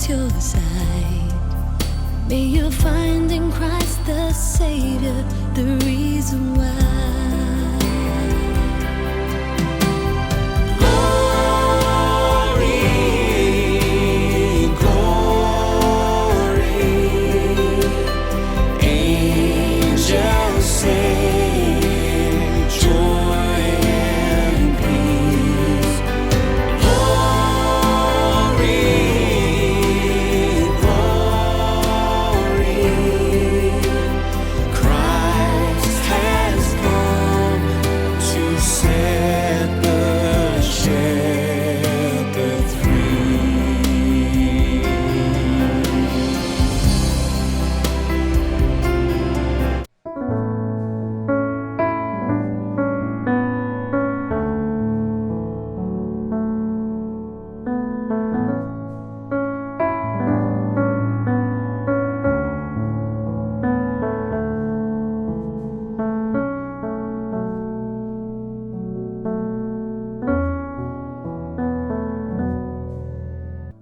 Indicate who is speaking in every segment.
Speaker 1: at your side. May you find in Christ the Savior the reason why.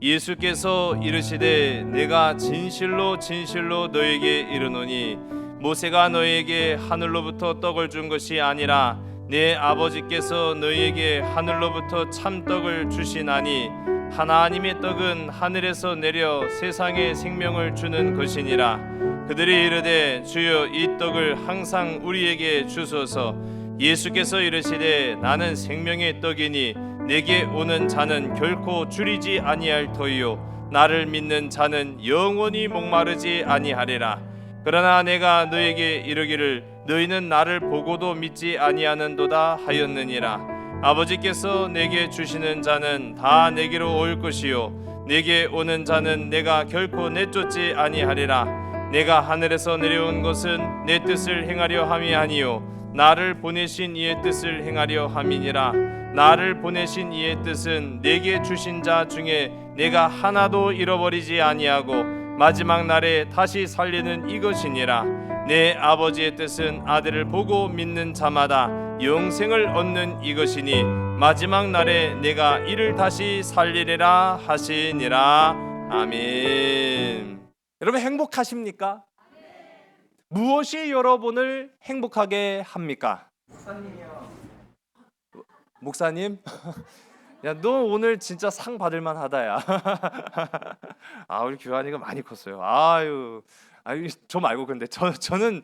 Speaker 2: 예수께서 이르시되 내가 진실로 진실로 너에게 이르노니 모세가 너에게 하늘로부터 떡을 준 것이 아니라 내 아버지께서 너에게 하늘로부터 참떡을 주시나니 하나님의 떡은 하늘에서 내려 세상에 생명을 주는 것이니라. 그들이 이르되 주여 이 떡을 항상 우리에게 주소서. 예수께서 이르시되 나는 생명의 떡이니 내게 오는 자는 결코 줄이지 아니할 터이요 나를 믿는 자는 영원히 목마르지 아니하리라. 그러나 내가 너에게 이르기를 너희는 나를 보고도 믿지 아니하는도다 하였느니라. 아버지께서 내게 주시는 자는 다 내게로 올 것이요 내게 오는 자는 내가 결코 내쫓지 아니하리라. 내가 하늘에서 내려온 것은 내 뜻을 행하려 함이 아니요 나를 보내신 이의 뜻을 행하려 함이니라. 나를 보내신 이의 뜻은 내게 주신 자 중에 내가 하나도 잃어버리지 아니하고 마지막 날에 다시 살리는 이것이니라. 내 아버지의 뜻은 아들을 보고 믿는 자마다 영생을 얻는 이것이니 마지막 날에 내가 이를 다시 살리리라 하시니라. 아멘. 여러분 행복하십니까? 무엇이 여러분을 행복하게 합니까? 목사님? 야, 너 오늘 진짜 상 받을만 하다야. 아, 우리 규환이가 많이 컸어요. 아유, 저 말고 근데 저는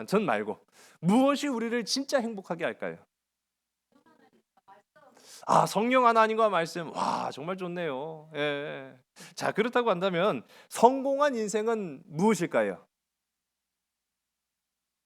Speaker 2: 전 말고 무엇이 우리를 진짜 행복하게 할까요? 아, 성령 하나님과 말씀. 와, 정말 좋네요. 예. 자, 그렇다고 한다면 성공한 인생은 무엇일까요?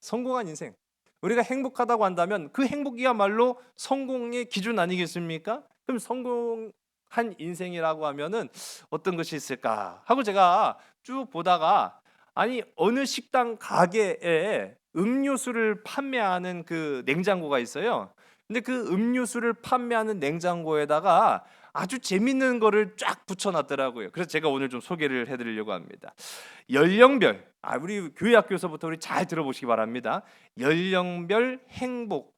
Speaker 2: 성공한 인생. 우리가 행복하다고 한다면 그 행복이야말로 성공의 기준 아니겠습니까? 그럼 성공한 인생이라고 하면은 어떤 것이 있을까 하고 제가 쭉 보다가 아니 어느 식당 가게에 음료수를 판매하는 그 냉장고가 있어요. 근데 그 음료수를 판매하는 냉장고에다가 아주 재밌는 거를 쫙 붙여놨더라고요. 그래서 제가 오늘 좀 소개를 해드리려고 합니다. 연령별, 우리 교회 학교에서부터 우리 잘 들어보시기 바랍니다. 연령별 행복,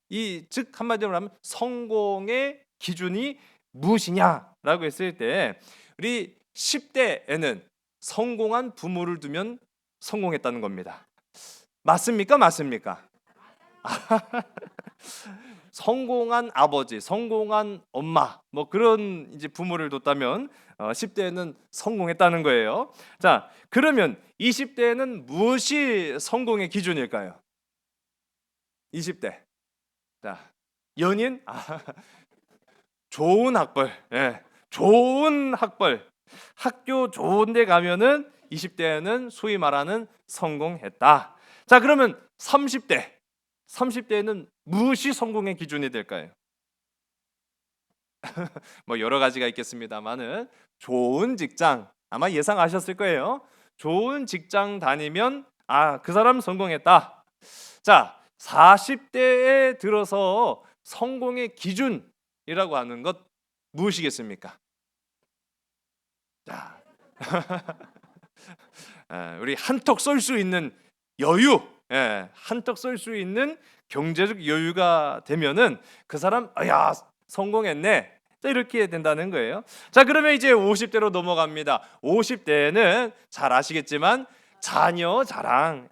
Speaker 2: 즉 한마디로 하면 성공의 기준이 무엇이냐라고 했을 때 우리 10대에는 성공한 부모를 두면 성공했다는 겁니다. 맞습니까? 맞습니까? 성공한 아버지, 성공한 엄마, 뭐 그런 이제 부모를 뒀다면 10대에는 성공했다는 거예요. 자, 그러면 20대에는 무엇이 성공의 기준일까요? 20대. 자, 연인, 좋은 학벌, 좋은 학벌, 학교 좋은데 가면은 20대에는 소위 말하는 성공했다. 자, 그러면 30대에는 무엇이 성공의 기준이 될까요? 뭐 여러 가지가 있겠습니다만은 좋은 직장, 아마 예상하셨을 거예요. 좋은 직장 다니면 그 사람 성공했다. 자, 40대에 들어서 성공의 기준이라고 하는 것 무엇이겠습니까? 자, 우리 한턱 쏠 수 있는 여유, 한턱 쏠 수 있는 경제적 여유가 되면은 그 사람 성공했네. 자, 이렇게 된다는 거예요. 자, 그러면 이제 50대로 넘어갑니다. 50대는 잘 아시겠지만 자녀 자랑.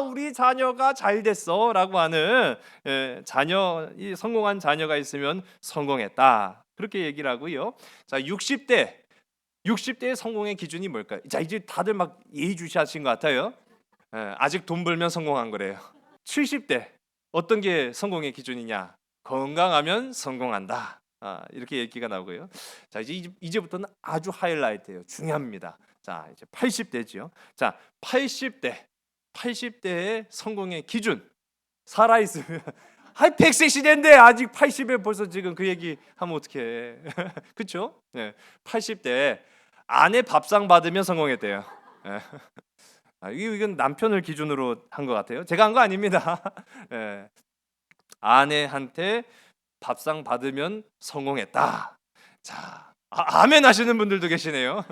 Speaker 2: 우리 자녀가 잘 됐어라고 하는 자녀, 성공한 자녀가 있으면 성공했다. 그렇게 얘기를 하고요. 자, 60대의 성공의 기준이 뭘까요? 자, 이제 다들 막 예의주시하신 것 같아요. 아직 돈 벌면 성공한 거래요. 70대 어떤 게 성공의 기준이냐? 건강하면 성공한다. 이렇게 얘기가 나오고요. 자, 이제부터는 아주 하이라이트예요. 중요합니다. 자, 이제 80대죠. 자, 80대의 성공의 기준. 살아 있으면 100세 시대인데 아직 80에 벌써 지금 그 얘기 하면 어떡해. 그렇죠? 네. 80대 아내 밥상 받으면 성공했대요. 네. 이건 남편을 기준으로 한 것 같아요. 제가 한 거 아닙니다. 네. 아내한테 밥상 받으면 성공했다. 자, 아멘 하시는 분들도 계시네요.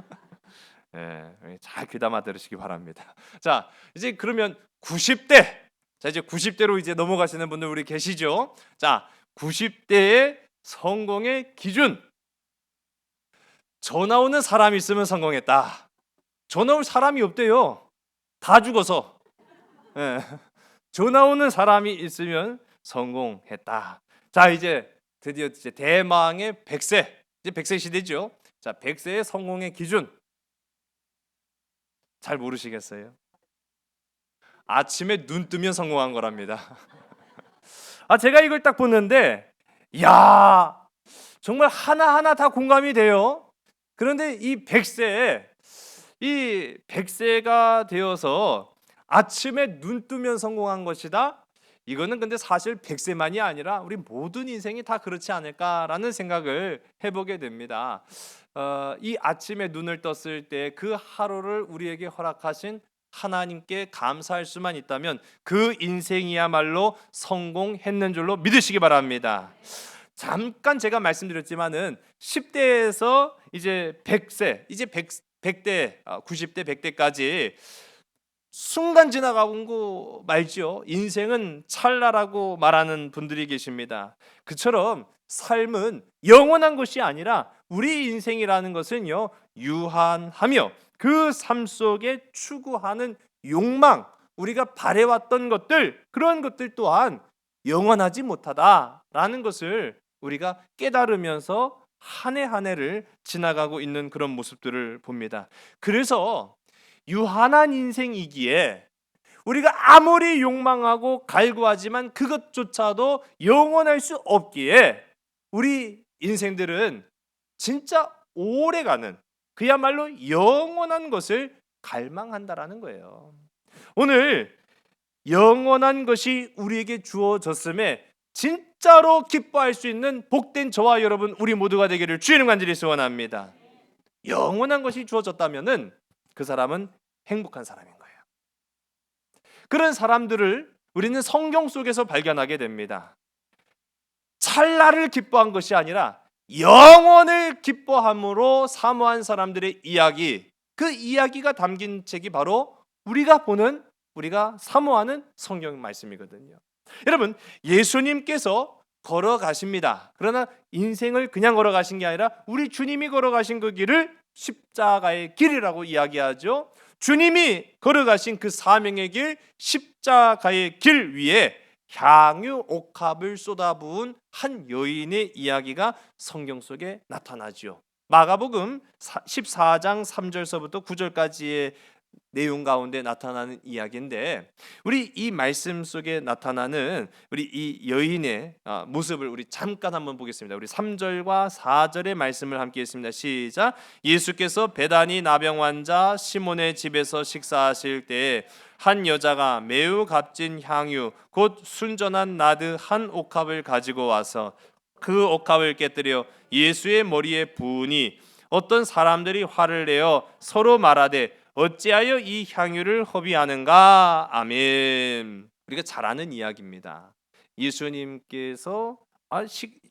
Speaker 2: 잘 귀담아 들으시기 바랍니다. 자, 이제 그러면 90대. 자, 이제 90대로 이제 넘어가시는 분들 우리 계시죠? 자, 90대의 성공의 기준. 전화 오는 사람이 있으면 성공했다. 전화 올 사람이 없대요. 다 죽어서. 전화 오는 사람이 있으면 성공했다. 자, 이제 드디어 이제 대망의 100세. 이제 100세 시대죠. 자, 100세의 성공의 기준. 잘 모르시겠어요? 아침에 눈 뜨면 성공한 거랍니다. 제가 이걸 딱 보는데 야, 정말 하나하나 다 공감이 돼요. 그런데 이 100세가 되어서 아침에 눈 뜨면 성공한 것이다. 이거는 근데 사실 100세만이 아니라 우리 모든 인생이 다 그렇지 않을까라는 생각을 해보게 됩니다. 이 아침에 눈을 떴을 때 그 하루를 우리에게 허락하신 하나님께 감사할 수만 있다면 그 인생이야말로 성공했는 줄로 믿으시기 바랍니다. 잠깐 제가 말씀드렸지만은 10대에서 이제 100세, 이제 100대, 90대, 100대까지 순간 지나가는 거 말죠. 인생은 찰나라고 말하는 분들이 계십니다. 그처럼 삶은 영원한 것이 아니라 우리 인생이라는 것은요, 유한하며 그 삶 속에 추구하는 욕망, 우리가 바래왔던 것들, 그런 것들 또한 영원하지 못하다라는 것을 우리가 깨달으면서 한 해 한 해를 지나가고 있는 그런 모습들을 봅니다. 그래서 유한한 인생이기에 우리가 아무리 욕망하고 갈구하지만 그것조차도 영원할 수 없기에 우리 인생들은 진짜 오래가는, 그야말로 영원한 것을 갈망한다라는 거예요. 오늘 영원한 것이 우리에게 주어졌음에 진짜로 기뻐할 수 있는 복된 저와 여러분 우리 모두가 되기를 주의 이름 간절히 소원합니다. 영원한 것이 주어졌다면은 그 사람은 행복한 사람인 거예요. 그런 사람들을 우리는 성경 속에서 발견하게 됩니다. 찰나를 기뻐한 것이 아니라 영원을 기뻐함으로 사모한 사람들의 이야기, 그 이야기가 담긴 책이 바로 우리가 보는, 우리가 사모하는 성경 말씀이거든요. 여러분, 예수님께서 걸어가십니다. 그러나 인생을 그냥 걸어가신 게 아니라 우리 주님이 걸어가신 그 길을 십자가의 길이라고 이야기하죠. 주님이 걸어가신 그 사명의 길, 십자가의 길 위에 향유 옥합을 쏟아부은 한 여인의 이야기가 성경 속에 나타나죠. 마가복음 14장 3절서부터 9절까지의 내용 가운데 나타나는 이야기인데, 우리 이 말씀 속에 나타나는 우리 이 여인의 모습을 우리 잠깐 한번 보겠습니다. 우리 3절과 4절의 말씀을 함께 읽습니다. 시작. 예수께서 베다니 나병 환자 시몬의 집에서 식사하실 때에 한 여자가 매우 값진 향유 곧 순전한 나드 한 옥합을 가지고 와서 그 옥합을 깨뜨려 예수의 머리에 부으니 어떤 사람들이 화를 내어 서로 말하되 어찌하여 이 향유를 허비하는가. 아멘. 우리가 잘 아는 이야기입니다. 예수님께서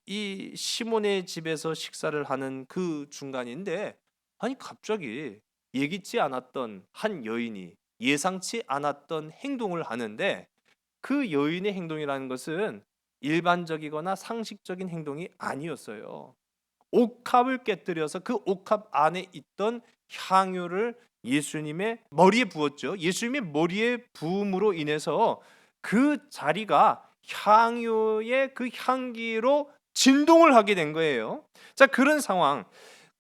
Speaker 2: 이 시몬의 집에서 식사를 하는 그 중간인데, 갑자기 예기치 않았던 한 여인이 예상치 않았던 행동을 하는데, 그 여인의 행동이라는 것은 일반적이거나 상식적인 행동이 아니었어요. 옥합을 깨뜨려서 그 옥합 안에 있던 향유를 예수님의 머리에 부었죠. 예수님의 머리에 부음으로 인해서 그 자리가 향유의 그 향기로 진동을 하게 된 거예요. 자, 그런 상황,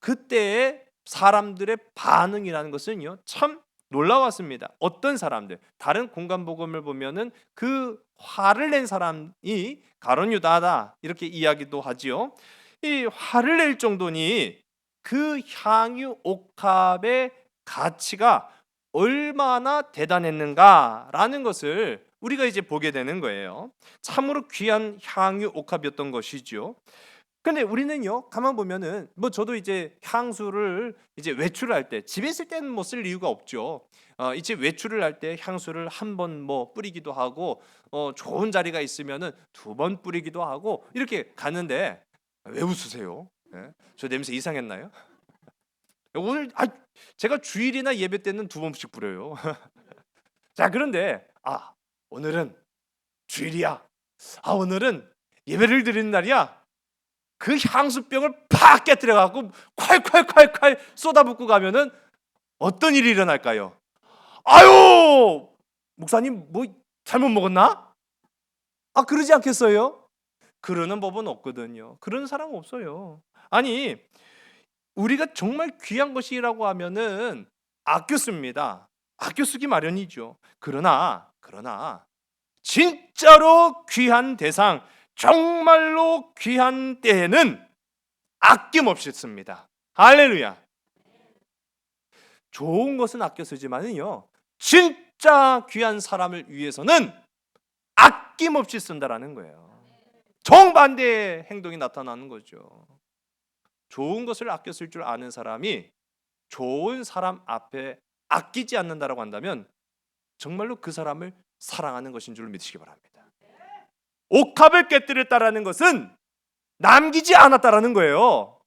Speaker 2: 그때의 사람들의 반응이라는 것은요, 참 놀라웠습니다. 어떤 사람들, 다른 공간 복음을 보면은 그 화를 낸 사람이 가룟 유다다 이렇게 이야기도 하지요. 이 화를 낼 정도니 그 향유 옥합의 가치가 얼마나 대단했는가라는 것을 우리가 이제 보게 되는 거예요. 참으로 귀한 향유 옥합이었던 것이죠. 근데 우리는요, 가만 보면은 뭐 저도 이제 향수를 이제 외출을 할 때, 집에 있을 때는 뭐 쓸 이유가 없죠. 이제 외출을 할 때 향수를 한 번 뭐 뿌리기도 하고, 좋은 자리가 있으면은 두 번 뿌리기도 하고 이렇게 가는데, 왜 웃으세요? 예? 저 냄새 이상했나요? 오늘 제가 주일이나 예배 때는 두 번씩 뿌려요. 자, 그런데 오늘은 주일이야. 오늘은 예배를 드리는 날이야. 그 향수병을 팍 깨뜨려 갖고 콸콸콸콸 쏟아붓고 가면은 어떤 일이 일어날까요? 아유, 목사님 뭐 잘못 먹었나? 그러지 않겠어요? 그러는 법은 없거든요. 그런 사람 없어요. 아니, 우리가 정말 귀한 것이라고 하면은 아껴 씁니다. 아껴 쓰기 마련이죠. 그러나 진짜로 귀한 대상, 정말로 귀한 때에는 아낌없이 씁니다. 할렐루야. 좋은 것은 아껴 쓰지만은요, 진짜 귀한 사람을 위해서는 아낌없이 쓴다라는 거예요. 정반대의 행동이 나타나는 거죠. 좋은 것을 아껴 쓸 줄 아는 사람이 좋은 사람 앞에 아끼지 않는다라고 한다면 정말로 그 사람을 사랑하는 것인 줄 믿으시기 바랍니다. 옥합을 깨뜨렸다라는 것은 남기지 않았다라는 거예요.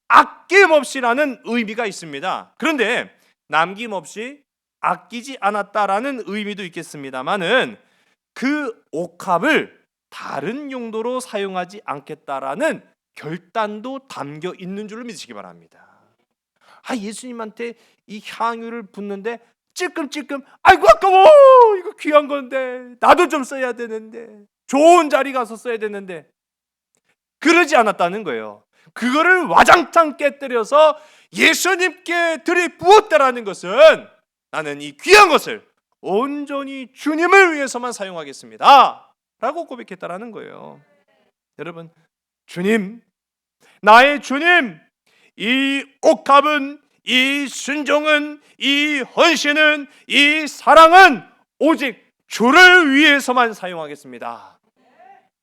Speaker 2: 아낌없이라는 의미가 있습니다. 그런데 남김없이 아끼지 않았다라는 의미도 있겠습니다만은 그 옥합을 다른 용도로 사용하지 않겠다라는 결단도 담겨 있는 줄로 믿으시기 바랍니다. 예수님한테 이 향유를 붓는데 찔끔찔끔 아이고 아까워, 이거 귀한 건데 나도 좀 써야 되는데, 좋은 자리 가서 써야 되는데, 그러지 않았다는 거예요. 그거를 와장창 깨뜨려서 예수님께 들이부었다라는 것은 나는 이 귀한 것을 온전히 주님을 위해서만 사용하겠습니다 라고 고백했다라는 거예요. 여러분, 주님, 나의 주님, 이 옥합은, 이 순종은, 이 헌신은, 이 사랑은 오직 주를 위해서만 사용하겠습니다.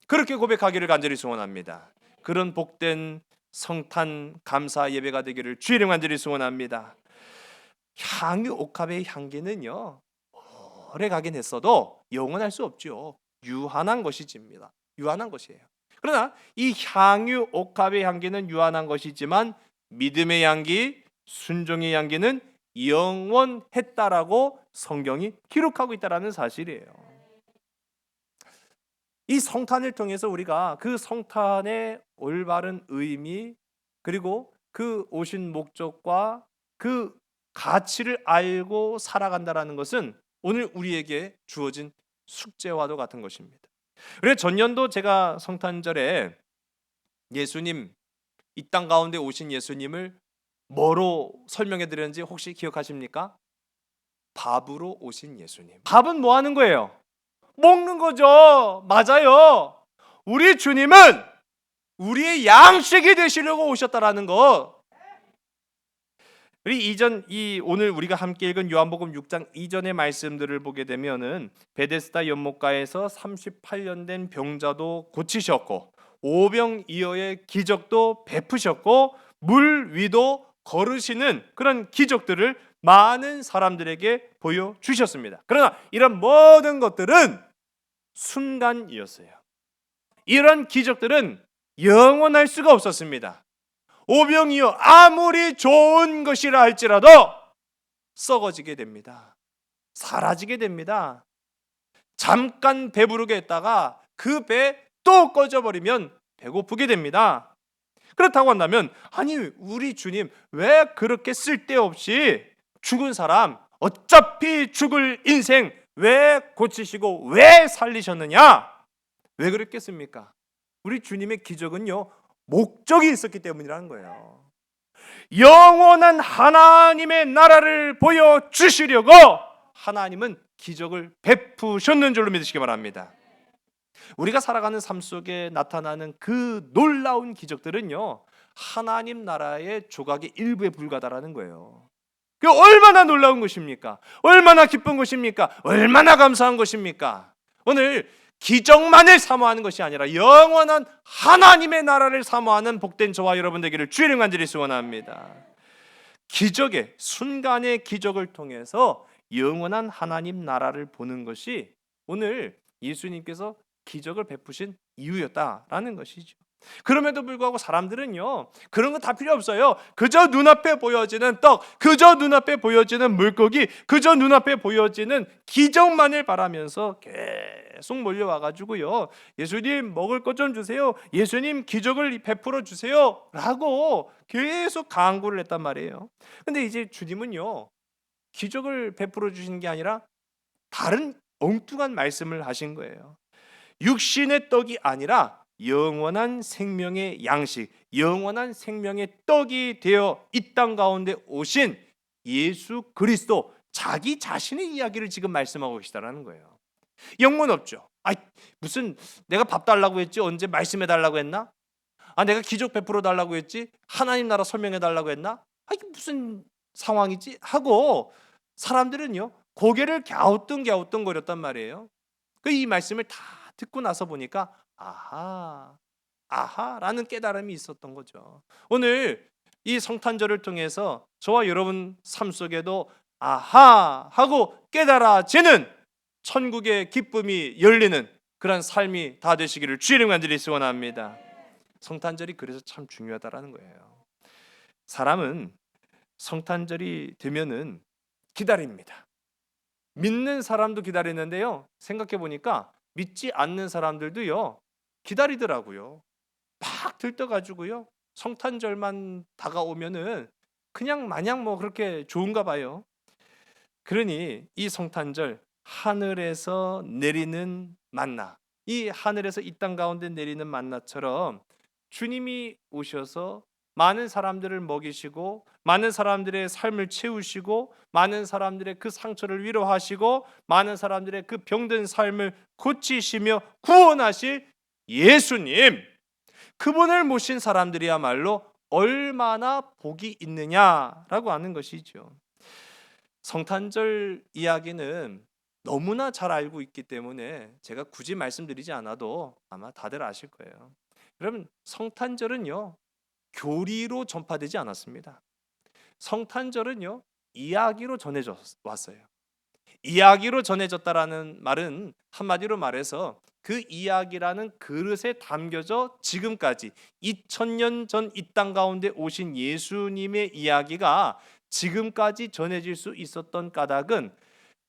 Speaker 2: 그렇게 고백하기를 간절히 소원합니다. 그런 복된 성탄 감사 예배가 되기를 주의 이름 간절히 소원합니다. 향유 옥합의 향기는요, 오래 가긴 했어도 영원할 수 없죠. 유한한 것이집니다. 유한한 것이에요. 그러나 이 향유 옥합의 향기는 유한한 것이지만 믿음의 향기, 순종의 향기는 영원했다라고 성경이 기록하고 있다라는 사실이에요. 이 성탄을 통해서 우리가 그 성탄의 올바른 의미, 그리고 그 오신 목적과 그 가치를 알고 살아간다라는 것은 오늘 우리에게 주어진 숙제와도 같은 것입니다. 그래서 전년도 제가 성탄절에 예수님, 이 땅 가운데 오신 예수님을 뭐로 설명해 드렸는지 혹시 기억하십니까? 밥으로 오신 예수님. 밥은 뭐 하는 거예요? 먹는 거죠. 맞아요. 우리 주님은 우리의 양식이 되시려고 오셨다라는 것. 우리 오늘 우리가 함께 읽은 요한복음 6장 이전의 말씀들을 보게 되면은 베데스다 연못가에서 38년 된 병자도 고치셨고, 오병이어의 기적도 베푸셨고, 물 위도 걸으시는 그런 기적들을 많은 사람들에게 보여주셨습니다. 그러나 이런 모든 것들은 순간이었어요. 이런 기적들은 영원할 수가 없었습니다. 오병이어 아무리 좋은 것이라 할지라도 썩어지게 됩니다. 사라지게 됩니다. 잠깐 배부르게 했다가 그 배 또 꺼져버리면 배고프게 됩니다. 그렇다고 한다면 아니 우리 주님 왜 그렇게 쓸데없이 죽은 사람 어차피 죽을 인생 왜 고치시고 왜 살리셨느냐? 왜 그랬겠습니까? 우리 주님의 기적은요 목적이 있었기 때문이라는 거예요. 영원한 하나님의 나라를 보여주시려고 하나님은 기적을 베푸셨는 줄로 믿으시기 바랍니다. 우리가 살아가는 삶 속에 나타나는 그 놀라운 기적들은요 하나님 나라의 조각의 일부에 불과하다라는 거예요. 그 얼마나 놀라운 것입니까? 얼마나 기쁜 것입니까? 얼마나 감사한 것입니까? 오늘 기적만을 사모하는 것이 아니라 영원한 하나님의 나라를 사모하는 복된 저와 여러분 되기를 주의 이름 간절히 소원합니다. 기적의 순간의 기적을 통해서 영원한 하나님 나라를 보는 것이 오늘 예수님께서 기적을 베푸신 이유였다라는 것이죠. 그럼에도 불구하고 사람들은요 그런 거 다 필요 없어요. 그저 눈앞에 보여지는 떡, 그저 눈앞에 보여지는 물고기, 그저 눈앞에 보여지는 기적만을 바라면서 계속 몰려와가지고요 예수님 먹을 것 좀 주세요, 예수님 기적을 베풀어 주세요 라고 계속 간구를 했단 말이에요. 근데 이제 주님은요 기적을 베풀어 주신 게 아니라 다른 엉뚱한 말씀을 하신 거예요. 육신의 떡이 아니라 영원한 생명의 양식, 영원한 생명의 떡이 되어 이 땅 가운데 오신 예수 그리스도 자기 자신의 이야기를 지금 말씀하고 계시다라는 거예요. 영문 없죠. 무슨 내가 밥 달라고 했지 언제 말씀해 달라고 했나? 내가 기적 베풀어 달라고 했지 하나님 나라 설명해 달라고 했나? 이게 무슨 상황이지? 하고 사람들은요 고개를 갸우뚱 거렸단 말이에요. 이 말씀을 다 듣고 나서 보니까 아하라는 깨달음이 있었던 거죠. 오늘 이 성탄절을 통해서 저와 여러분 삶 속에도 아하 하고 깨달아지는 천국의 기쁨이 열리는 그런 삶이 다 되시기를 주의 이름 간절히 소원합니다. 성탄절이 그래서 참 중요하다라는 거예요. 사람은 성탄절이 되면은 기다립니다. 믿는 사람도 기다리는데요 생각해 보니까 믿지 않는 사람들도요 기다리더라고요. 막 들떠가지고요 성탄절만 다가오면은 그냥 마냥 그렇게 좋은가 봐요. 그러니 이 성탄절 하늘에서 내리는 만나, 이 하늘에서 이 땅 가운데 내리는 만나처럼 주님이 오셔서 많은 사람들을 먹이시고 많은 사람들의 삶을 채우시고 많은 사람들의 그 상처를 위로하시고 많은 사람들의 그 병든 삶을 고치시며 구원하실 예수님, 그분을 모신 사람들이야말로 얼마나 복이 있느냐라고 하는 것이죠. 성탄절 이야기는 너무나 잘 알고 있기 때문에 제가 굳이 말씀드리지 않아도 아마 다들 아실 거예요. 여러분 성탄절은요 교리로 전파되지 않았습니다. 성탄절은요 이야기로 전해져 왔어요. 이야기로 전해졌다라는 말은 한마디로 말해서 그 이야기라는 그릇에 담겨져 지금까지 2000년 전 이 땅 가운데 오신 예수님의 이야기가 지금까지 전해질 수 있었던 까닭은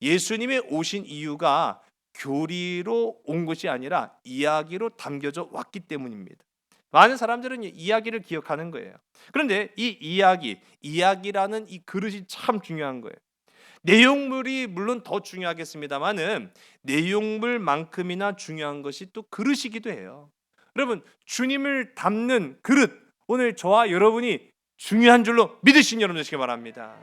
Speaker 2: 예수님의 오신 이유가 교리로 온 것이 아니라 이야기로 담겨져 왔기 때문입니다. 많은 사람들은 이야기를 기억하는 거예요. 그런데 이 이야기라는 이 그릇이 참 중요한 거예요. 내용물이 물론 더 중요하겠습니다만은 내용물만큼이나 중요한 것이 또 그릇이기도 해요. 여러분 주님을 담는 그릇, 오늘 저와 여러분이 중요한 줄로 믿으신 여러분 되시기 바랍니다.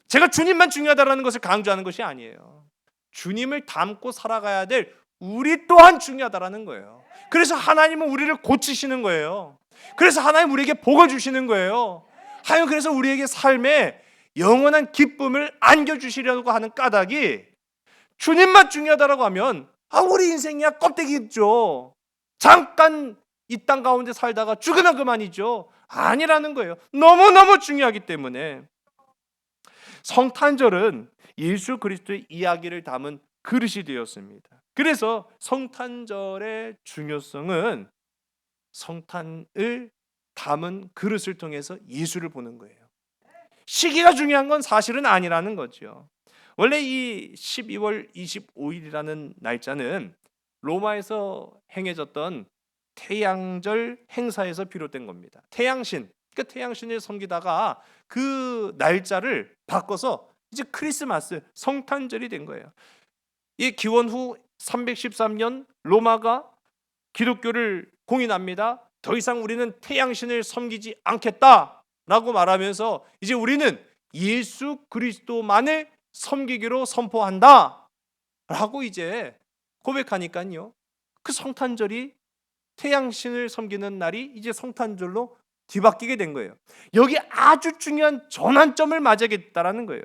Speaker 2: 제가 주님만 중요하다는 것을 강조하는 것이 아니에요. 주님을 담고 살아가야 될 우리 또한 중요하다라는 거예요. 그래서 하나님은 우리를 고치시는 거예요. 그래서 하나님 우리에게 복을 주시는 거예요. 하여간 그래서 우리에게 삶에 영원한 기쁨을 안겨주시려고 하는 까닭이 주님만 중요하다라고 하면 우리 인생이야 껍데기죠. 잠깐 이 땅 가운데 살다가 죽으면 그만이죠. 아니라는 거예요. 너무너무 중요하기 때문에 성탄절은 예수 그리스도의 이야기를 담은 그릇이 되었습니다. 그래서 성탄절의 중요성은 성탄을 담은 그릇을 통해서 예수를 보는 거예요. 시기가 중요한 건 사실은 아니라는 거죠. 원래 이 12월 25일이라는 날짜는 로마에서 행해졌던
Speaker 3: 태양절 행사에서 비롯된 겁니다. 태양신, 그러니까 태양신을 섬기다가 그 날짜를 바꿔서 이제 크리스마스, 성탄절이 된 거예요. 이 기원 후 313년 로마가 기독교를 공인합니다. 더 이상 우리는 태양신을 섬기지 않겠다라고 말하면서 이제 우리는 예수 그리스도만을 섬기기로 선포한다 라고 이제 고백하니까요, 그 성탄절이 태양신을 섬기는 날이 이제 성탄절로 뒤바뀌게 된 거예요. 여기 아주 중요한 전환점을 맞이하겠다라는 거예요.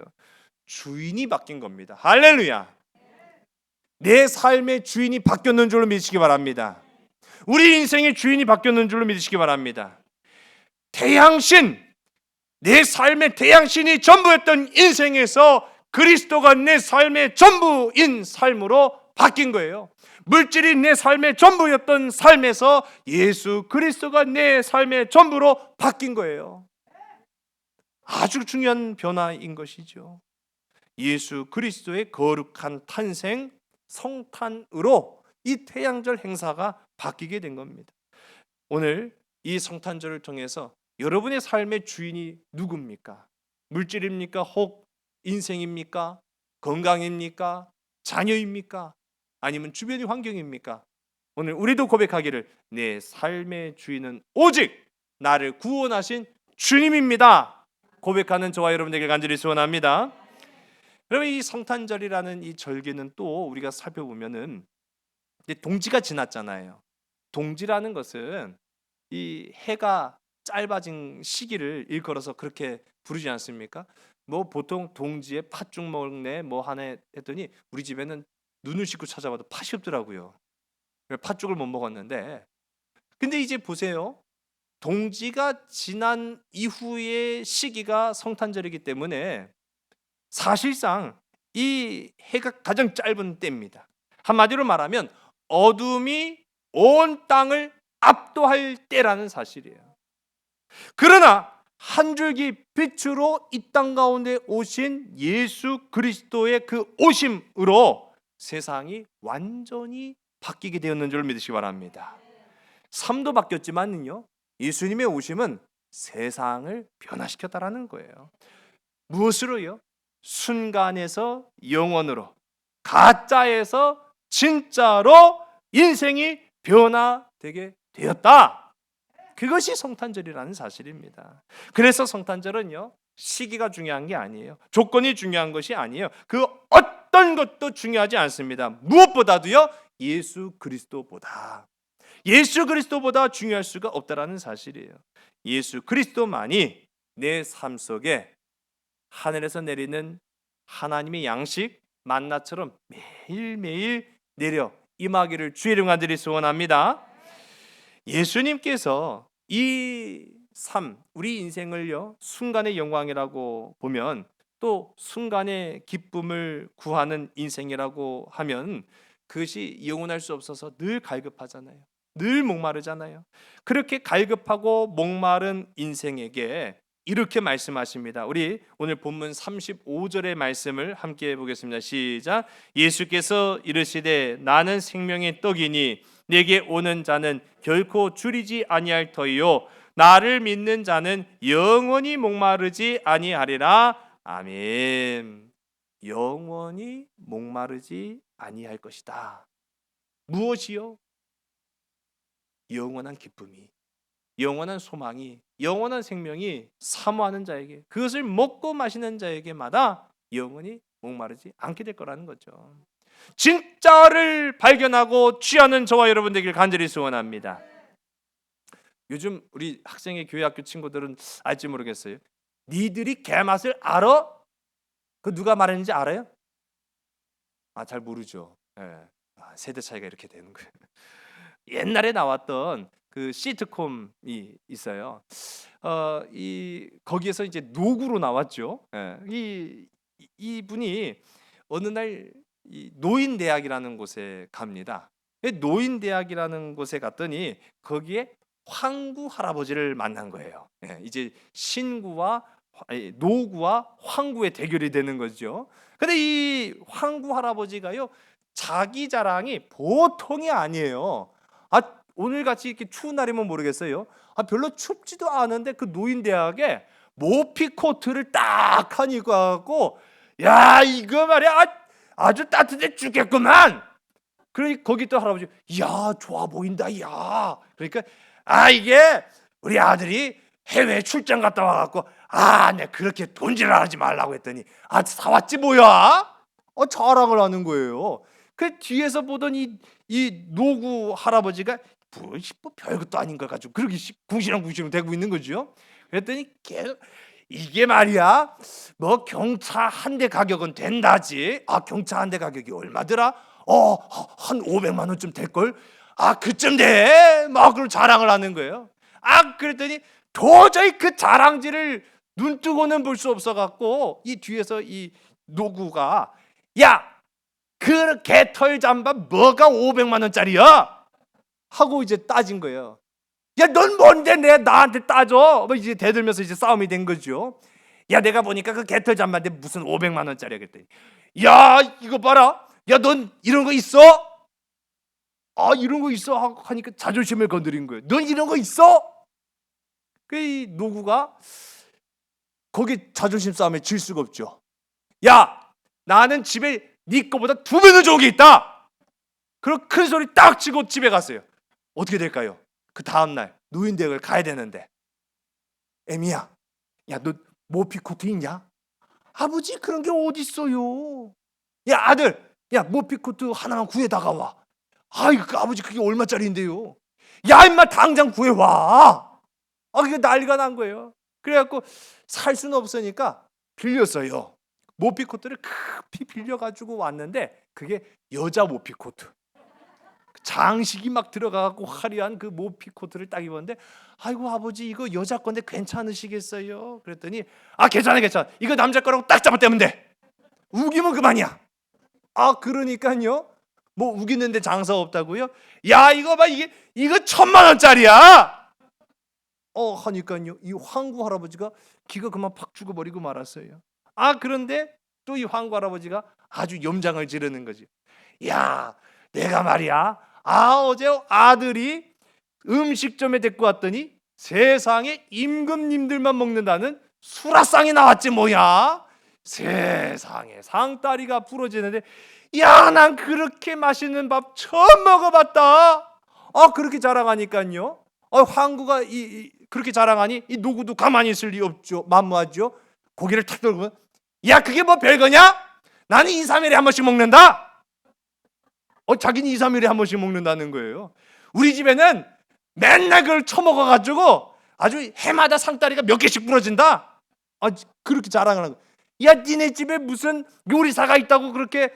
Speaker 3: 주인이 바뀐 겁니다. 할렐루야. 내 삶의 주인이 바뀌었는 줄로 믿으시기 바랍니다. 우리 인생의 주인이 바뀌었는 줄로 믿으시기 바랍니다. 태양신, 내 삶의 태양신이 전부였던 인생에서 그리스도가 내 삶의 전부인 삶으로 바뀐 거예요. 물질이 내 삶의 전부였던 삶에서 예수 그리스도가 내 삶의 전부로 바뀐 거예요. 아주 중요한 변화인 것이죠. 예수 그리스도의 거룩한 탄생, 성탄으로 이 태양절 행사가 바뀌게 된 겁니다. 오늘 이 성탄절을 통해서 여러분의 삶의 주인이 누굽니까? 물질입니까? 혹 인생입니까? 건강입니까? 자녀입니까? 아니면 주변의 환경입니까? 오늘 우리도 고백하기를, 내 삶의 주인은 오직 나를 구원하신 주님입니다. 고백하는 저와 여러분에게 간절히 소원합니다. 여러분, 이 성탄절이라는 이 절기는 또 우리가 살펴보면은 동지가 지났잖아요. 동지라는 것은 이 해가 짧아진 시기를 일컬어서 그렇게 부르지 않습니까? 뭐 보통 동지에 팥죽 먹네 뭐 하네 했더니 우리 집에는 눈을 씻고 찾아봐도 팥이 없더라고요. 팥죽을 못 먹었는데, 근데 이제 보세요. 동지가 지난 이후의 시기가 성탄절이기 때문에 사실상 이 해가 가장 짧은 때입니다. 한마디로 말하면 어둠이 온 땅을 압도할 때라는 사실이에요. 그러나 한 줄기 빛으로 이 땅 가운데 오신 예수 그리스도의 그 오심으로 세상이 완전히 바뀌게 되었는 줄 믿으시기 바랍니다. 삶도 바뀌었지만요, 예수님의 오심은 세상을 변화시켰다라는 거예요. 무엇으로요? 순간에서 영원으로, 가짜에서 진짜로 인생이 변화되게 되었다. 그것이 성탄절이라는 사실입니다. 그래서 성탄절은요, 시기가 중요한 게 아니에요. 조건이 중요한 것이 아니에요. 그 어떤 것도 중요하지 않습니다. 무엇보다도요, 예수 그리스도보다 중요할 수가 없다라는 사실이에요. 예수 그리스도만이 내 삶 속에 하늘에서 내리는 하나님의 양식 만나처럼 매일매일 내려 임하기를 주의 이름 간절히 소원합니다. 예수님께서 이 삶, 우리 인생을요, 순간의 영광이라고 보면, 또 순간의 기쁨을 구하는 인생이라고 하면 그것이 영원할 수 없어서 늘 갈급하잖아요. 늘 목마르잖아요. 그렇게 갈급하고 목마른 인생에게 이렇게 말씀하십니다. 우리 오늘 본문 35절의 말씀을 함께 보겠습니다. 시작. 예수께서 이르시되 나는 생명의 떡이니 내게 오는 자는 결코 줄이지 아니할 터이요 나를 믿는 자는 영원히 목마르지 아니하리라. 아멘. 영원히 목마르지 아니할 것이다. 무엇이요? 영원한 기쁨이, 영원한 소망이, 영원한 생명이 사모하는 자에게, 그것을 먹고 마시는 자에게마다 영원히 목마르지 않게 될 거라는 거죠. 진짜를 발견하고 취하는 저와 여러분 되길 간절히 소원합니다. 요즘 우리 학생의 교회 학교 친구들은 알지 모르겠어요. 니들이 개맛을 알아? 그 누가 말했는지 알아요? 잘 모르죠. 세대 차이가 이렇게 되는 거예요. 옛날에 나왔던 그 시트콤이 있어요. 거기에서 이제 노구로 나왔죠. 이분이 어느 날 이 노인대학이라는 곳에 갑니다. 노인대학이라는 곳에 갔더니 거기에 황구 할아버지를 만난 거예요. 이제 신구와 노구와 황구의 대결이 되는 거죠. 근데 이 황구 할아버지가요, 자기 자랑이 보통이 아니에요. 오늘같이 이렇게 추운 날이면 모르겠어요. 별로 춥지도 않은데 그 노인대학에 모피 코트를 딱 하니까 갖고 야 이거 말이야 아주 따뜻해 죽겠구만. 그러니 거기 또 할아버지 야 좋아 보인다 야. 그러니까 이게 우리 아들이 해외 출장 갔다 와갖고 내가 그렇게 돈질하지 말라고 했더니 사왔지 뭐야. 자랑을 하는 거예요. 그 뒤에서 보던 이 노구 할아버지가 뭐 별것도 아닌 걸 가지고 그렇게 궁시렁궁시렁 대고 있는 거죠. 그랬더니 계속 이게 말이야 뭐 경차 한 대 가격은 된다지. 경차 한 대 가격이 얼마더라? 한 500만 원쯤 될걸? 그쯤 돼. 막 그걸 자랑을 하는 거예요. 그랬더니 도저히 그 자랑질을 눈 뜨고는 볼 수 없어 갖고 이 뒤에서 이 노구가 야 그 개털 잠바 뭐가 500만 원짜리야? 하고 이제 따진 거예요. 야 넌 뭔데 나한테 따져? 뭐 이제 대들면서 이제 싸움이 된 거죠. 야 내가 보니까 그 개털 잠바인데 무슨 500만 원짜리야 그랬더니 야 이거 봐라. 야 넌 이런 거 있어? 이런 거 있어? 하니까 자존심을 건드린 거예요. 넌 이런 거 있어? 그 노구가 거기 자존심 싸움에 질 수가 없죠. 야 나는 집에 네 거보다 2배는 좋은 게 있다. 그럼 큰 소리 딱 치고 집에 갔어요. 어떻게 될까요? 그 다음날 노인대학을 가야 되는데 애미야 야 너 모피 코트 있냐? 아버지 그런 게 어딨어요. 야 아들 야 모피 코트 하나만 구해다가 와. 아버지 그게 얼마짜리인데요? 야 임마 당장 구해와. 그게 난리가 난 거예요. 그래갖고 살 수는 없으니까 빌렸어요. 모피 코트를 급히 빌려가지고 왔는데 그게 여자 모피 코트. 장식이 막 들어가고 화려한 그 모피 코트를 딱 입었는데 아이고 아버지 이거 여자 건데 괜찮으시겠어요? 그랬더니 괜찮아 이거 남자 거라고 딱 잡아떼면 돼. 우기면 그만이야. 그러니까요 뭐 우기는데 장사 없다고요? 야 이거 봐 이거 1,000만 원짜리야. 하니까요 이 황구 할아버지가 기가 그만 팍 죽어버리고 말았어요. 그런데 또 이 황구 할아버지가 아주 염장을 지르는 거지. 야 내가 말이야 어제 아들이 음식점에 데리고 왔더니 세상에 임금님들만 먹는다는 수라상이 나왔지 뭐야. 세상에 상다리가 부러지는데 야 난 그렇게 맛있는 밥 처음 먹어봤다. 그렇게 자랑하니까요 황구가 그렇게 자랑하니 이 노구도 가만히 있을 리 없죠. 만무하죠. 고개를 탁 들고 야 그게 뭐 별거냐? 나는 2, 3일에 한 번씩 먹는다. 자기는 2, 3일에 한 번씩 먹는다는 거예요. 우리 집에는 맨날 그걸 처먹어가지고 아주 해마다 상다리가 몇 개씩 부러진다. 그렇게 자랑을 하는 거야. 야 니네 집에 무슨 요리사가 있다고 그렇게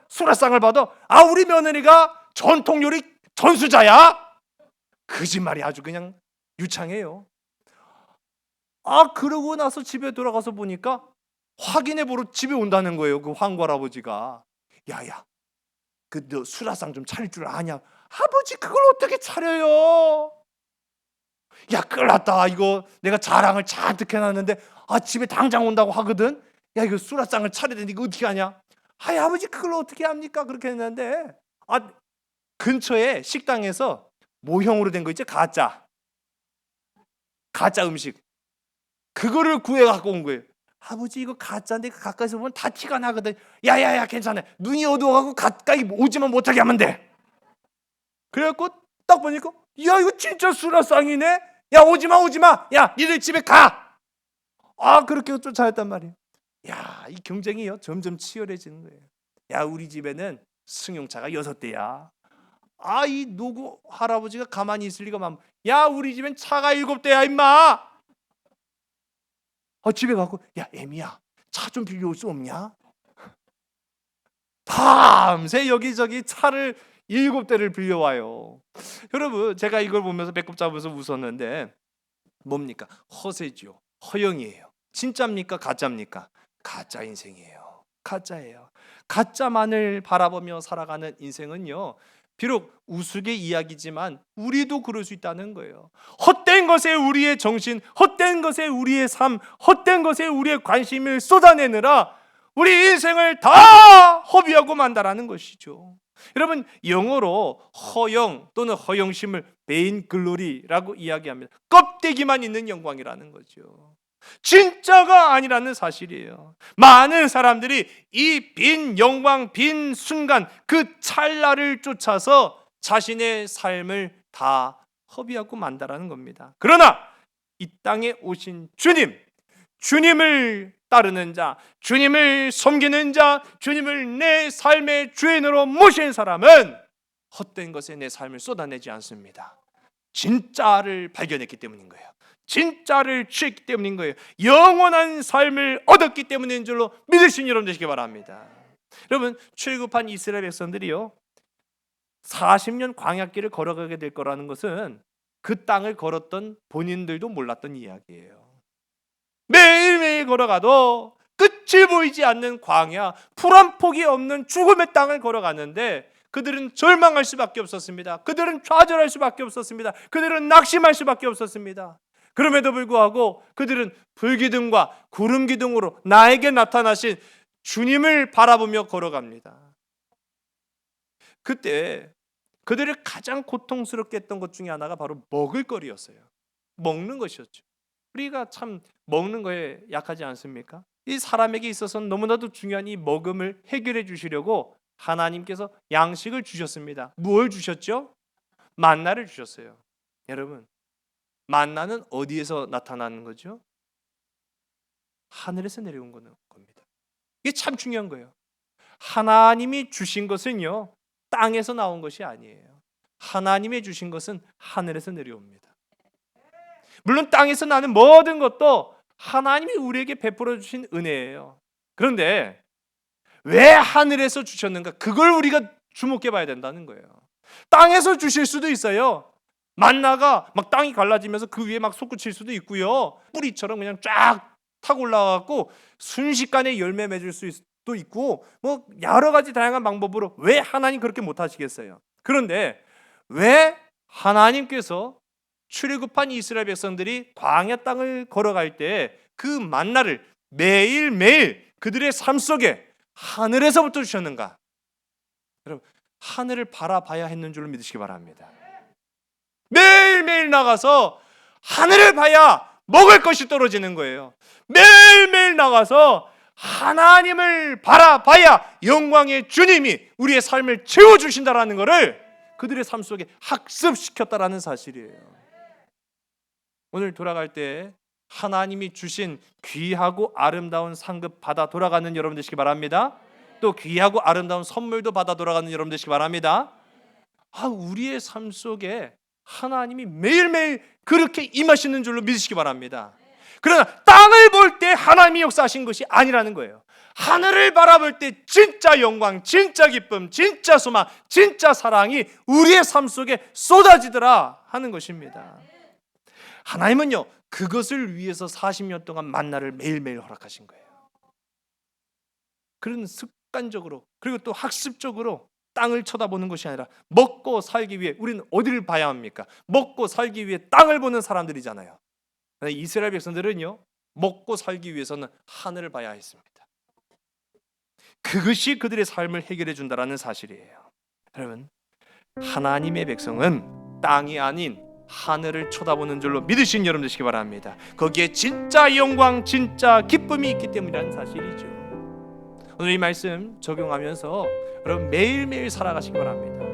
Speaker 3: 수라상을 받아? 우리 며느리가 전통 요리 전수자야. 거짓말이 아주 그냥 유창해요. 그러고 나서 집에 돌아가서 보니까 확인해 보러 집에 온다는 거예요. 그 황구 할아버지가 야야 너 수라상 좀 차릴 줄 아냐? 아버지 그걸 어떻게 차려요? 야 끌났다 이거 내가 자랑을 잔뜩 해놨는데 집에 당장 온다고 하거든. 야 이거 수라상을 차려야 되는데 이거 어떻게 하냐? 아버지 그걸 어떻게 합니까? 그렇게 했는데 근처에 식당에서 모형으로 된 거 있지? 가짜 음식 그거를 구해 갖고 온 거예요. 아버지 이거 가짜인데 가까이서 보면 다 티가 나거든. 야야야 괜찮아 눈이 어두워가고 가까이 오지만 못하게 하면 돼. 그래갖고 딱 보니까 야 이거 진짜 수라상이네. 야 오지마 야 니들 집에 가. 그렇게 쫓아냈단 말이에요. 야 이 경쟁이요 점점 치열해지는 거예요. 야 우리 집에는 승용차가 6대야. 이 노구 할아버지가 가만히 있을 리가 만. 야 우리 집엔 차가 7대야 임마. 집에 가고 야 애미야 차 좀 빌려올 수 없냐? 밤새 여기저기 차를 7대를 빌려와요. 여러분 제가 이걸 보면서 배꼽 잡으면서 웃었는데 뭡니까? 허세죠. 허영이에요. 진짜입니까? 가짜입니까? 가짜 인생이에요. 가짜예요. 가짜만을 바라보며 살아가는 인생은요 비록 우스개 이야기지만 우리도 그럴 수 있다는 거예요. 헛된 것에 우리의 정신, 헛된 것에 우리의 삶, 헛된 것에 우리의 관심을 쏟아내느라 우리 인생을 다 허비하고 만다라는 것이죠. 여러분, 영어로 허영 또는 허영심을 베인 글로리라고 이야기합니다. 껍데기만 있는 영광이라는 거죠. 진짜가 아니라는 사실이에요. 많은 사람들이 이 빈 영광, 빈 순간, 그 찰나를 쫓아서 자신의 삶을 다 허비하고 만다라는 겁니다. 그러나 이 땅에 오신 주님을 따르는 자, 주님을 섬기는 자, 주님을 내 삶의 주인으로 모신 사람은 헛된 것에 내 삶을 쏟아내지 않습니다. 진짜를 발견했기 때문인 거예요. 진짜를 취했기 때문인 거예요. 영원한 삶을 얻었기 때문인 줄로 믿으신 여러분 되시기 바랍니다. 여러분, 출애굽한 이스라엘 백성들이요, 40년 광야길을 걸어가게 될 거라는 것은 그 땅을 걸었던 본인들도 몰랐던 이야기예요. 매일매일 걸어가도 끝이 보이지 않는 광야, 풀 한 폭이 없는 죽음의 땅을 걸어갔는데 그들은 절망할 수밖에 없었습니다. 그들은 좌절할 수밖에 없었습니다. 그들은 낙심할 수밖에 없었습니다. 그럼에도 불구하고 그들은 불기둥과 구름기둥으로 나에게 나타나신 주님을 바라보며 걸어갑니다. 그때 그들을 가장 고통스럽게 했던 것 중에 하나가 바로 먹을거리였어요. 먹는 것이었죠. 우리가 참 먹는 거에 약하지 않습니까? 이 사람에게 있어서는 너무나도 중요한 이 먹음을 해결해 주시려고 하나님께서 양식을 주셨습니다. 무엇을 주셨죠? 만나를 주셨어요. 여러분, 만나는 어디에서 나타나는 거죠? 하늘에서 내려온 겁니다. 이게 참 중요한 거예요. 하나님이 주신 것은요, 땅에서 나온 것이 아니에요. 하나님이 주신 것은 하늘에서 내려옵니다. 물론 땅에서 나는 모든 것도 하나님이 우리에게 베풀어 주신 은혜예요. 그런데 왜 하늘에서 주셨는가? 그걸 우리가 주목해 봐야 된다는 거예요. 땅에서 주실 수도 있어요. 만나가 막 땅이 갈라지면서 그 위에 막 솟구칠 수도 있고요. 뿌리처럼 그냥 쫙 타고 올라가고 순식간에 열매 맺을 수도 있고, 뭐 여러 가지 다양한 방법으로 왜 하나님 그렇게 못 하시겠어요? 그런데 왜 하나님께서 출애굽한 이스라엘 백성들이 광야 땅을 걸어갈 때 그 만나를 매일매일 그들의 삶 속에 하늘에서부터 주셨는가? 여러분, 하늘을 바라봐야 했는 줄로 믿으시기 바랍니다. 매일매일 나가서 하늘을 봐야 먹을 것이 떨어지는 거예요. 매일매일 나가서 하나님을 바라봐야 영광의 주님이 우리의 삶을 채워주신다라는 것을 그들의 삶 속에 학습시켰다라는 사실이에요. 오늘 돌아갈 때 하나님이 주신 귀하고 아름다운 상급 받아 돌아가는 여러분 되시기 바랍니다. 또 귀하고 아름다운 선물도 받아 돌아가는 여러분 되시기 바랍니다. 우리의 삶 속에 하나님이 매일매일 그렇게 임하시는 줄로 믿으시기 바랍니다. 그러나 땅을 볼 때 하나님이 역사하신 것이 아니라는 거예요. 하늘을 바라볼 때 진짜 영광, 진짜 기쁨, 진짜 소망, 진짜 사랑이 우리의 삶 속에 쏟아지더라 하는 것입니다. 하나님은요, 그것을 위해서 40년 동안 만나를 매일매일 허락하신 거예요. 그런 습관적으로, 그리고 또 학습적으로 땅을 쳐다보는 것이 아니라 먹고 살기 위해 우리는 어디를 봐야 합니까? 먹고 살기 위해 땅을 보는 사람들이잖아요. 이스라엘 백성들은요, 먹고 살기 위해서는 하늘을 봐야 했습니다. 그것이 그들의 삶을 해결해 준다라는 사실이에요. 여러분, 하나님의 백성은 땅이 아닌 하늘을 쳐다보는 줄로 믿으신 여러분 되시기 바랍니다. 거기에 진짜 영광, 진짜 기쁨이 있기 때문이라는 사실이죠. 오늘 이 말씀 적용하면서 여러분 매일매일 살아가시기 바랍니다.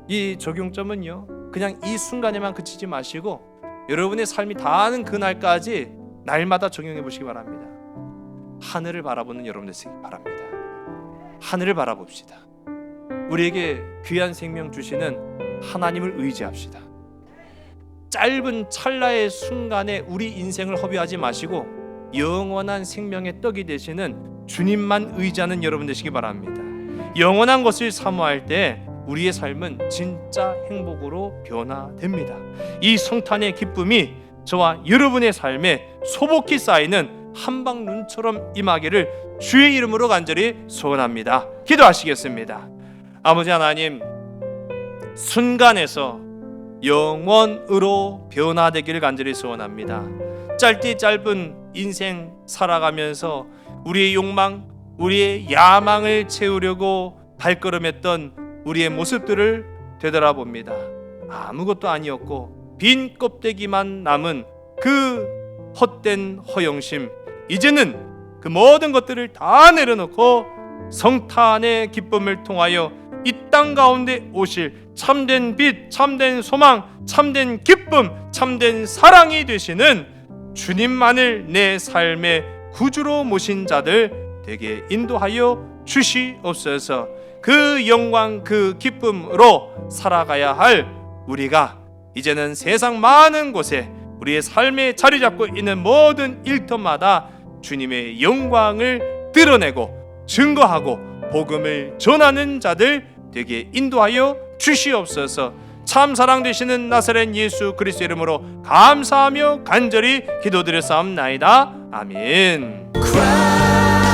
Speaker 3: 이 적용점은요, 그냥 이 순간에만 그치지 마시고 여러분의 삶이 다하는 그날까지 날마다 적용해 보시기 바랍니다. 하늘을 바라보는 여러분 되시기 바랍니다. 하늘을 바라봅시다. 우리에게 귀한 생명 주시는 하나님을 의지합시다. 짧은 찰나의 순간에 우리 인생을 허비하지 마시고 영원한 생명의 떡이 되시는 주님만 의지하는 여러분 되시기 바랍니다. 영원한 것을 사모할 때 우리의 삶은 진짜 행복으로 변화됩니다. 이 성탄의 기쁨이 저와 여러분의 삶에 소복히 쌓이는 한방 눈처럼 임하기를 주의 이름으로 간절히 소원합니다. 기도하시겠습니다. 아버지 하나님, 순간에서 영원으로 변화되기를 간절히 소원합니다. 짧디 짧은 인생 살아가면서 우리의 욕망, 우리의 야망을 채우려고 발걸음했던 우리의 모습들을 되돌아봅니다. 아무것도 아니었고 빈 껍데기만 남은 그 헛된 허영심, 이제는 그 모든 것들을 다 내려놓고 성탄의 기쁨을 통하여 이 땅 가운데 오실 참된 빛, 참된 소망, 참된 기쁨, 참된 사랑이 되시는 주님만을 내 삶의 구주로 모신 자들 되게 인도하여 주시옵소서. 그 영광, 그 기쁨으로 살아가야 할 우리가 이제는 세상 많은 곳에 우리의 삶에 자리 잡고 있는 모든 일터마다 주님의 영광을 드러내고 증거하고 복음을 전하는 자들 되게 인도하여 주시옵소서. 참 사랑 되시는 나사렛 예수 그리스도 이름으로 감사하며 간절히 기도드렸사옵나이다. 아멘.
Speaker 1: Cry